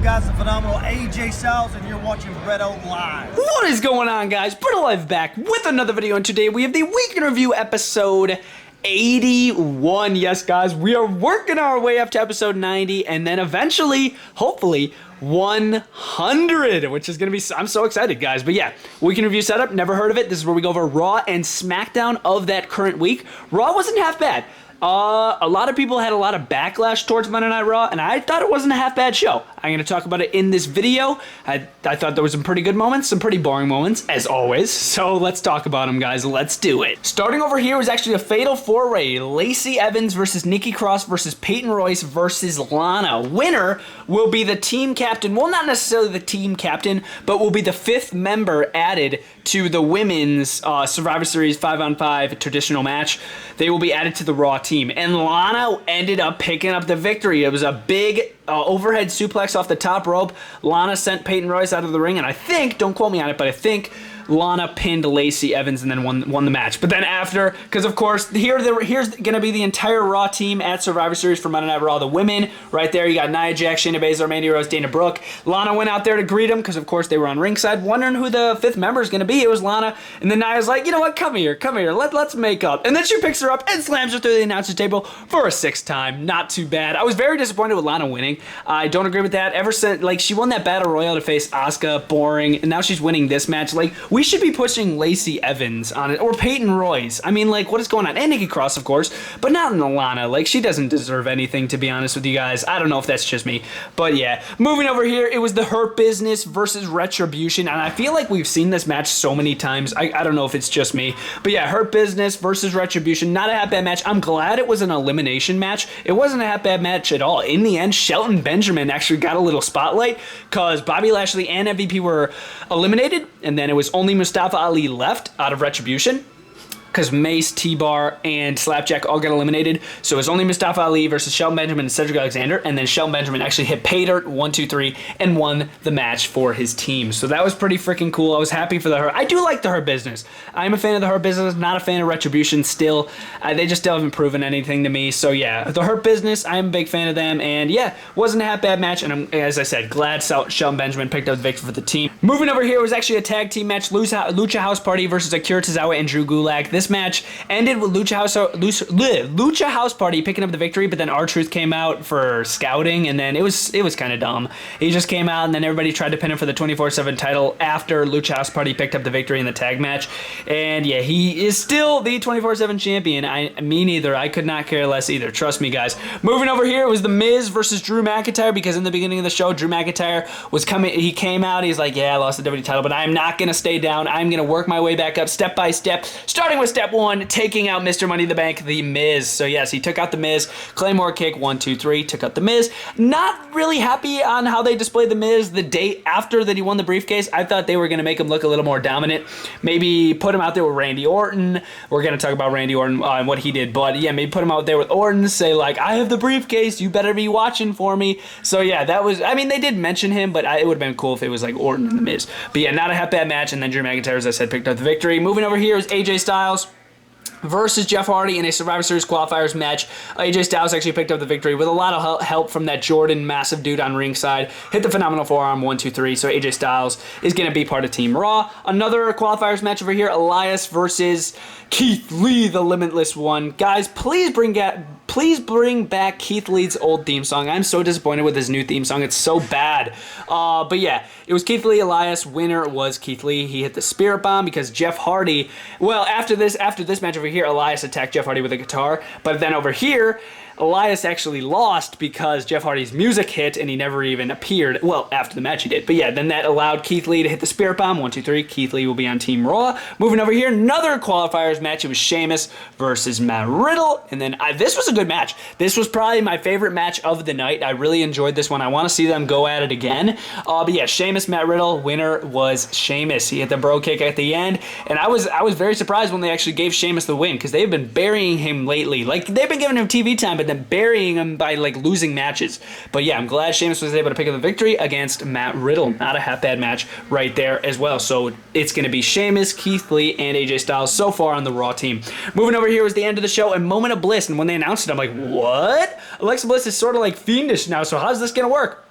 up, guys? The phenomenal AJ Styles, and you're watching BrettO Live. What is going on, guys? BrettO Live back with another video, and today we have the Week in Review episode 81. Yes, guys, we are working our way up to episode 90, and then eventually, hopefully, 100, which is going to be, I'm so excited, guys. But yeah, Week in Review setup, never heard of it. This is where we go over Raw and SmackDown of that current week. Raw wasn't half bad. A lot of people had a lot of backlash towards Monday Night Raw, and I thought it wasn't a half bad show. I'm going to talk about it in this video. I thought there was some pretty good moments, some pretty boring moments, as always. So let's talk about them, guys. Let's do it. Starting over here was actually a fatal four-way. Lacey Evans versus Nikki Cross versus Peyton Royce versus Lana. Winner will be the team captain. Well, not necessarily the team captain, but will be the 5th member added to the women's Survivor Series 5-on-5 traditional match. They will be added to the Raw team. And Lana ended up picking up the victory. It was a big overhead suplex off the top rope. Lana sent Peyton Royce out of the ring, and I think, don't quote me on it, but I think Lana pinned Lacey Evans and then won the match. But then after, because of course, here's going to be the entire Raw team at Survivor Series for Monday Night Raw. The women, right there, you got Nia Jax, Shayna Baszler, Mandy Rose, Dana Brooke. Lana went out there to greet them because, of course, they were on ringside, wondering who the 5th member is going to be. It was Lana. And then Nia's like, you know what, come here, let's make up. And then she picks her up and slams her through the announcer table for a 6th time. Not too bad. I was very disappointed with Lana winning. I don't agree with that. Ever since, like, she won that Battle Royale to face Asuka, boring, and now she's winning this match. Like, we should be pushing Lacey Evans on it, or Peyton Royce. I mean, like, what is going on? And Nikki Cross, of course, but not in Lana. Like, she doesn't deserve anything, to be honest with you guys. I don't know if that's just me, but yeah. Moving over here, it was the Hurt Business versus Retribution, and I feel like we've seen this match so many times. I don't know if it's just me, but yeah, Hurt Business versus Retribution. Not a half bad match. I'm glad it was an elimination match. It wasn't a half bad match at all. In the end, Shelton Benjamin actually got a little spotlight because Bobby Lashley and MVP were eliminated, and then it was only Mustafa Ali left out of Retribution because Mace, T-Bar, and Slapjack all got eliminated. So it was only Mustafa Ali versus Shelton Benjamin and Cedric Alexander, and then Shelton Benjamin actually hit pay dirt 1, 2, 3 and won the match for his team. So that was pretty freaking cool. I was happy for the Hurt. I do like the Hurt Business. I'm a fan of the Hurt Business, not a fan of Retribution still. They just still haven't proven anything to me. So yeah, the Hurt Business, I'm a big fan of them, and yeah, wasn't a half bad match, and I'm, as I said, glad Shelton Benjamin picked up the victory for the team. Moving over here was actually a tag team match, Lucha House Party versus Akira Tozawa and Drew Gulak. This match ended with Lucha House Party picking up the victory, but then R-Truth came out for scouting, and then it was kind of dumb. He just came out, and then everybody tried to pin him for the 24/7 title after Lucha House Party picked up the victory in the tag match. And yeah, he is still the 24/7 champion. Me neither. I could not care less either. Trust me, guys. Moving over here, it was The Miz versus Drew McIntyre, because in the beginning of the show, Drew McIntyre was coming. He came out. He's like, yeah, I lost the WWE title, but I'm not going to stay down. I'm going to work my way back up step by step, starting with step 1, taking out Mr. Money in the Bank, The Miz. So yes, he took out The Miz. Claymore kick, 1, 2, 3, took out The Miz. Not really happy on how they displayed The Miz the day after that he won the briefcase. I thought they were going to make him look a little more dominant. Maybe put him out there with Randy Orton. We're going to talk about Randy Orton and what he did, but yeah, maybe put him out there with Orton, say like, I have the briefcase, you better be watching for me. So yeah, that was, I mean, they did mention him, but it would have been cool if it was like Orton and The Miz. But yeah, not a half bad match, and then Drew McIntyre, as I said, picked up the victory. Moving over here is AJ Styles versus Jeff Hardy in a Survivor Series qualifiers match. AJ Styles actually picked up the victory with a lot of help from that Jordan massive dude on ringside. Hit the phenomenal forearm, 1, 2, 3. So AJ Styles is going to be part of Team Raw. Another qualifiers match over here, Elias versus Keith Lee, the Limitless One. Guys, please bring back Keith Lee's old theme song. I'm so disappointed with his new theme song. It's so bad. But yeah, it was Keith Lee, Elias. Winner was Keith Lee. He hit the Spirit Bomb because Jeff Hardy, well, after this match over here, Elias attacked Jeff Hardy with a guitar. But then over here, Elias actually lost because Jeff Hardy's music hit and he never even appeared. Well, after the match he did. But yeah, then that allowed Keith Lee to hit the Spirit Bomb. 1, 2, 3. Keith Lee will be on Team Raw. Moving over here, another qualifiers match. It was Sheamus versus Matt Riddle. And then this was a good match. This was probably my favorite match of the night. I really enjoyed this one. I want to see them go at it again. But yeah, Sheamus, Matt Riddle. Winner was Sheamus. He hit the bro kick at the end. And I was very surprised when they actually gave Sheamus the win, because they've been burying him lately. Like, they've been giving him TV time, but then burying him by like losing matches. But yeah, I'm glad Sheamus was able to pick up the victory against Matt Riddle. Not a half bad match right there as well. So it's going to be Sheamus, Keith Lee, and AJ Styles so far on the Raw team. Moving over here was the end of the show, a moment of bliss. And when they announced it, I'm like, what? Alexa Bliss is sort of like fiendish now, so how's this going to work?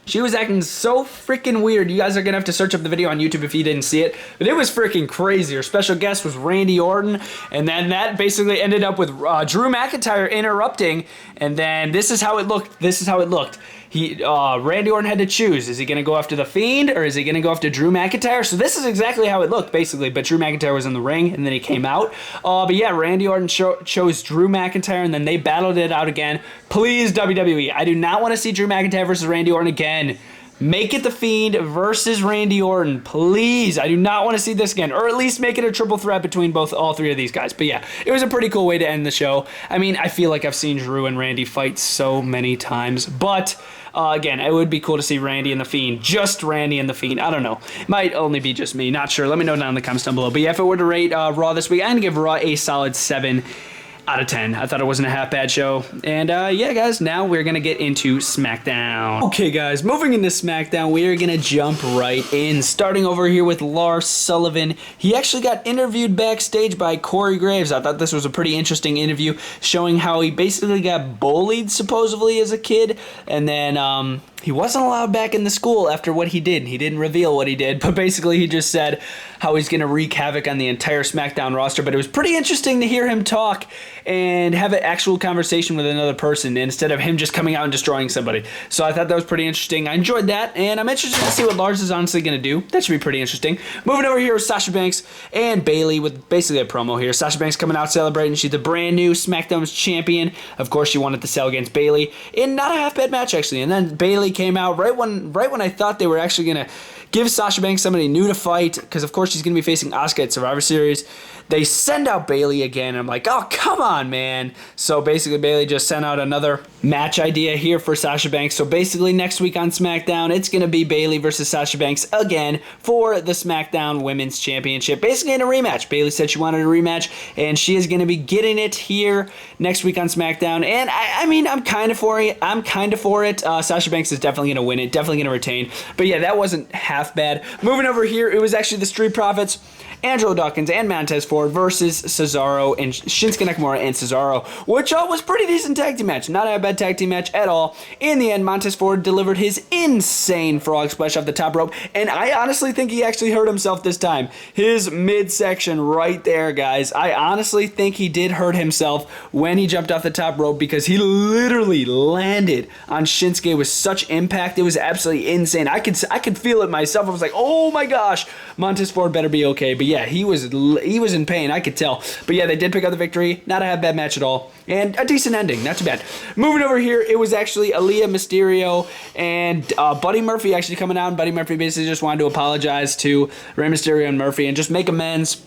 She was acting so freaking weird. You guys are going to have to search up the video on YouTube if you didn't see it. But it was freaking crazy. Her special guest was Randy Orton. And then that basically ended up with Drew McIntyre interrupting. And then this is how it looked. This is how it looked. Randy Orton had to choose. Is he going to go after The Fiend or is he going to go after Drew McIntyre? So this is exactly how it looked, basically. But Drew McIntyre was in the ring, and then he came out. But yeah, Randy Orton chose Drew McIntyre, and then they battled it out again. Please, WWE, I do not want to see Drew McIntyre versus Randy Orton again. Make it The Fiend versus Randy Orton. Please, I do not want to see this again. Or at least make it a triple threat between all three of these guys. But yeah, it was a pretty cool way to end the show. I mean, I feel like I've seen Drew and Randy fight so many times. But again, it would be cool to see Randy and The Fiend. Just Randy and The Fiend. I don't know. It might only be just me. Not sure. Let me know down in the comments down below. But yeah, if I were to rate Raw this week, I'm going to give Raw a solid 7 out of 10. I thought it wasn't a half bad show. And yeah, guys, now we're going to get into SmackDown. Okay, guys, moving into SmackDown, we are going to jump right in. Starting over here with Lars Sullivan. He actually got interviewed backstage by Corey Graves. I thought this was a pretty interesting interview, showing how he basically got bullied, supposedly, as a kid. And then he wasn't allowed back in the school after what he did. He didn't reveal what he did, but basically he just said how he's going to wreak havoc on the entire SmackDown roster. But it was pretty interesting to hear him talk and have an actual conversation with another person instead of him just coming out and destroying somebody. So I thought that was pretty interesting. I enjoyed that, and I'm interested to see what Lars is honestly going to do. That should be pretty interesting. Moving over here with Sasha Banks and Bayley with basically a promo here. Sasha Banks coming out celebrating. She's the brand new SmackDown's champion. Of course, she wanted to sell against Bayley in not a half bad match, actually. And then Bayley came out right when I thought they were actually going to give Sasha Banks somebody new to fight, because of course she's going to be facing Asuka at Survivor Series. They send out Bayley again. I'm like, oh, come on, man. So basically, Bayley just sent out another match idea here for Sasha Banks. So basically, next week on SmackDown, it's going to be Bayley versus Sasha Banks again for the SmackDown Women's Championship. Basically in a rematch. Bayley said she wanted a rematch, and she is going to be getting it here next week on SmackDown. And I mean, I'm kind of for it. Sasha Banks is definitely going to win it. Definitely going to retain. But yeah, that wasn't half bad. Moving over here, it was actually the Street Profits, Angelo Dawkins and Montez Ford versus Cesaro and Shinsuke Nakamura and Cesaro, which was pretty decent tag team match. Not a bad tag team match at all. In the end, Montez Ford delivered his insane frog splash off the top rope, and I honestly think he actually hurt himself this time. His midsection right there, guys. I honestly think he did hurt himself when he jumped off the top rope, because he literally landed on Shinsuke with such impact. It was absolutely insane. I could feel it myself. I was like, oh my gosh, Montez Ford better be okay. But yeah, he was in pain, I could tell. But yeah, they did pick up the victory. Not a bad match at all. And a decent ending, not too bad. Moving over here, it was actually Aaliyah, Mysterio, and Buddy Murphy actually coming out. And Buddy Murphy basically just wanted to apologize to Rey Mysterio and Murphy and just make amends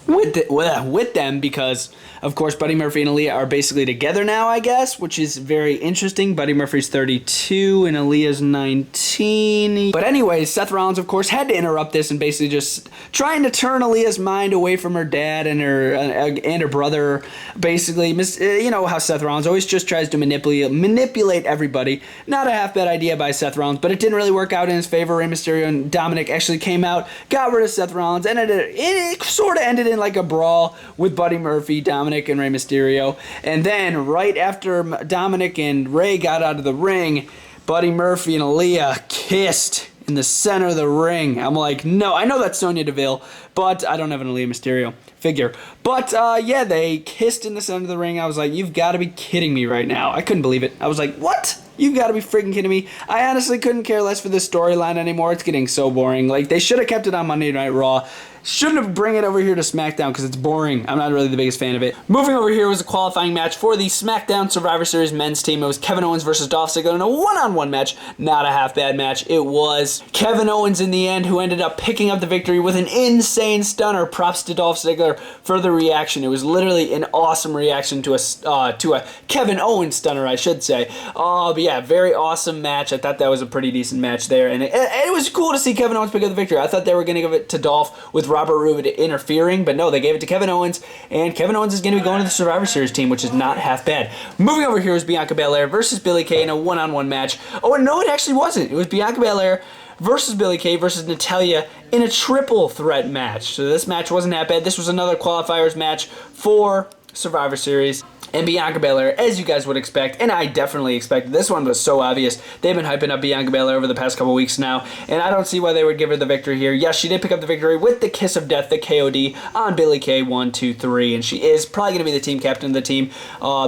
with them, because of course Buddy Murphy and Aaliyah are basically together now, I guess, which is very interesting. Buddy Murphy's 32 and Aaliyah's 19. But anyways, Seth Rollins of course had to interrupt this and basically just trying to turn Aaliyah's mind away from her dad and her brother. Basically, you know how Seth Rollins always just tries to manipulate everybody. Not a half bad idea by Seth Rollins, but it didn't really work out in his favor. Rey Mysterio and Dominic actually came out, got rid of Seth Rollins, and it sort of ended in like a brawl with Buddy Murphy, Dominic, and Rey Mysterio. And then right after Dominic and Rey got out of the ring, Buddy Murphy and Aaliyah kissed in the center of the ring. I'm like, no, I know that's Sonya Deville, but I don't have an Aaliyah Mysterio figure. But yeah, they kissed in the center of the ring. I was like, you've got to be kidding me right now. I couldn't believe it. I was like, what? You've got to be freaking kidding me. I honestly couldn't care less for this storyline anymore. It's getting so boring. Like, they should have kept it on Monday Night Raw. Shouldn't have bring it over here to SmackDown because it's boring. I'm not really the biggest fan of it. Moving over here was a qualifying match for the SmackDown Survivor Series men's team. It was Kevin Owens versus Dolph Ziggler in a one-on-one match. Not a half-bad match. It was Kevin Owens in the end who ended up picking up the victory with an insane stunner. Props to Dolph Ziggler for the reaction. It was literally an awesome reaction to a Kevin Owens stunner, I should say. But yeah, very awesome match. I thought that was a pretty decent match there. And it was cool to see Kevin Owens pick up the victory. I thought they were going to give it to Dolph with Robert Roode interfering, but no, they gave it to Kevin Owens, and Kevin Owens is going to be going to the Survivor Series team, which is not half bad. Moving over here is Bianca Belair versus Billie Kay in a one-on-one match. Oh, and no, it actually wasn't. It was Bianca Belair versus Billie Kay versus Natalya in a triple threat match. So this match wasn't that bad. This was another qualifiers match for Survivor Series. And Bianca Belair, as you guys would expect, and I definitely expected, this one was so obvious. They've been hyping up Bianca Belair over the past couple weeks now, and I don't see why they would give her the victory here. Yes, she did pick up the victory with the Kiss of Death, the KOD, on Billie Kay 1, 2, 3, and she is probably going to be the team captain of the team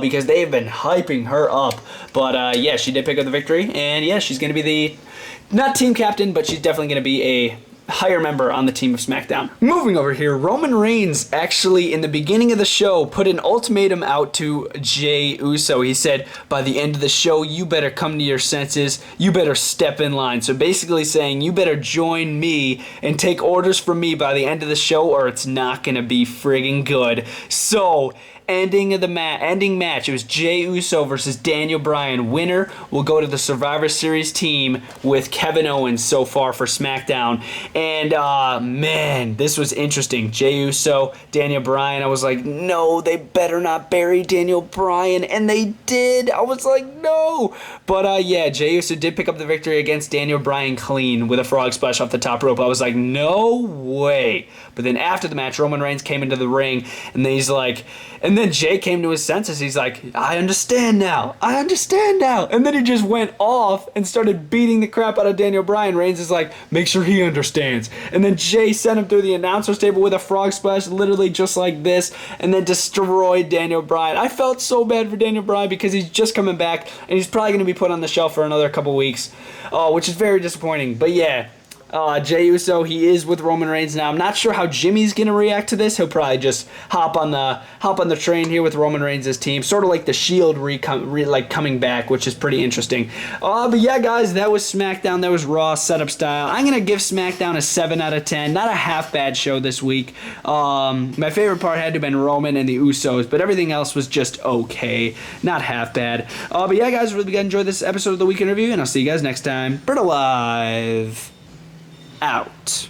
because they've been hyping her up. But yeah, she did pick up the victory, and yeah, she's going to be the, not team captain, but she's definitely going to be a higher member on the team of SmackDown. Moving over here, Roman Reigns actually in the beginning of the show put an ultimatum out to Jey Uso. He said, by the end of the show, you better come to your senses, you better step in line. So basically saying, you better join me and take orders from me by the end of the show or it's not gonna be friggin' good. So ending match, it was Jey Uso versus Daniel Bryan. Winner will go to the Survivor Series team with Kevin Owens so far for SmackDown. And man, this was interesting. Jey Uso, Daniel Bryan. I was like, no, they better not bury Daniel Bryan, and they did. I was like, no. But yeah, Jey Uso did pick up the victory against Daniel Bryan clean with a frog splash off the top rope. I was like, no way. But then after the match, Roman Reigns came into the ring, and then he's like, and then Jey came to his senses. He's like, I understand now. I understand now. And then he just went off and started beating the crap out of Daniel Bryan. Reigns is like, make sure he understands. And then Jey sent him through the announcer's table with a frog splash, literally just like this, and then destroyed Daniel Bryan. I felt so bad for Daniel Bryan because he's just coming back, and he's probably going to be put on the shelf for another couple weeks, which is very disappointing. But yeah. Jey Uso, he is with Roman Reigns now. I'm not sure how Jimmy's gonna react to this. He'll probably just hop on the train here with Roman Reigns' team, sort of like the Shield coming back, which is pretty interesting. But yeah, guys, that was SmackDown. That was Raw setup style. I'm gonna give SmackDown a 7 out of 10. Not a half bad show this week. My favorite part had to have been Roman and the Usos, but everything else was just okay, not half bad. But yeah, guys, really enjoyed this episode of the Week in Review, and I'll see you guys next time. BrettO Live out.